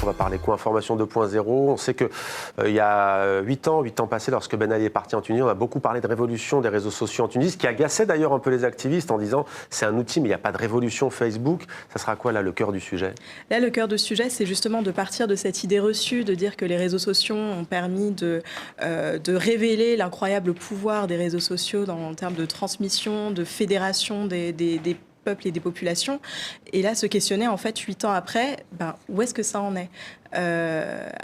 va parler quoi? Information 2.0. On sait qu'il y a 8 ans passés, lorsque Ben Ali est parti en Tunisie, on a beaucoup parlé de révolution des réseaux sociaux en Tunisie, ce qui agaçait d'ailleurs un peu les activistes en disant c'est un outil, mais il n'y a pas de révolution Facebook. Ça sera quoi là le cœur du sujet? Là, le cœur du sujet, c'est justement de partir de cette idée reçue, de dire que les réseaux sociaux ont permis de révéler l'incroyable pouvoir des réseaux sociaux en termes de transmission, de fédération des peuples et des populations. Et là, se questionner, en fait, 8 ans après, où est-ce que ça en est?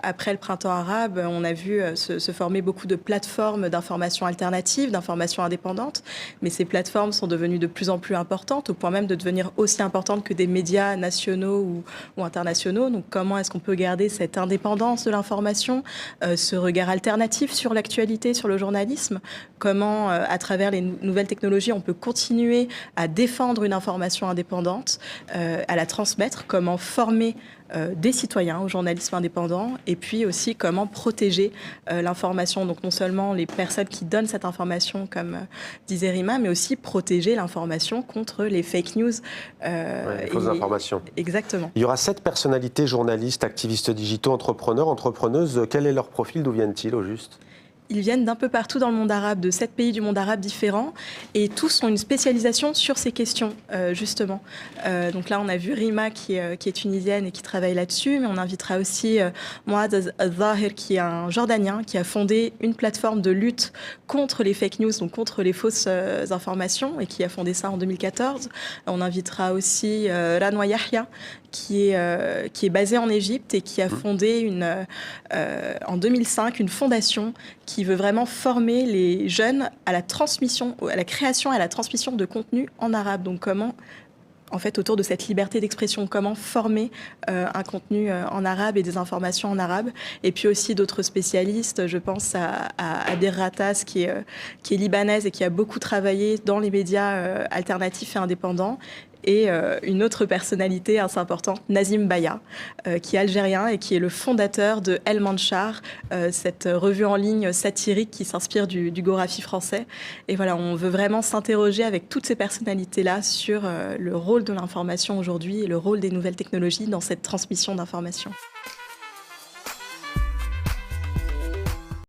Après le printemps arabe, on a vu se former beaucoup de plateformes d'information alternatives, d'information indépendantes, mais ces plateformes sont devenues de plus en plus importantes, au point même de devenir aussi importantes que des médias nationaux ou internationaux. Donc comment est-ce qu'on peut garder cette indépendance de l'information, ce regard alternatif sur l'actualité, sur le journalisme? Comment, à travers les nouvelles technologies, on peut continuer à défendre une information indépendante, à la transmettre? Comment former des citoyens au journalisme indépendant, et puis aussi comment protéger l'information, donc non seulement les personnes qui donnent cette information, comme disait Rima, mais aussi protéger l'information contre les fake news. Les fausses informations. Exactement. Il y aura 7 personnalités, journalistes, activistes digitaux, entrepreneurs, entrepreneuses. Quel est leur profil? D'où viennent-ils au juste? Ils viennent d'un peu partout dans le monde arabe, de 7 pays du monde arabe différents, et tous ont une spécialisation sur ces questions, justement. Donc là, on a vu Rima, qui est tunisienne et qui travaille là-dessus, mais on invitera aussi Mouad Al-Zahir, qui est un Jordanien, qui a fondé une plateforme de lutte contre les fake news, donc contre les fausses informations, et qui a fondé ça en 2014. On invitera aussi Ranwa Yahya, qui est basée en Égypte et qui a fondé en 2005 une fondation qui veut vraiment former les jeunes à la transmission, à la création et à la transmission de contenu en arabe. Donc comment, en fait, autour de cette liberté d'expression, comment former un contenu en arabe et des informations en arabe. Et puis aussi d'autres spécialistes, je pense à Adir Ratas, qui est libanaise et qui a beaucoup travaillé dans les médias alternatifs et indépendants. Et une autre personnalité assez importante, Nazim Baya, qui est algérien et qui est le fondateur de El Manchar, cette revue en ligne satirique qui s'inspire du Gorafi français. Et voilà, on veut vraiment s'interroger avec toutes ces personnalités-là sur le rôle de l'information aujourd'hui et le rôle des nouvelles technologies dans cette transmission d'informations.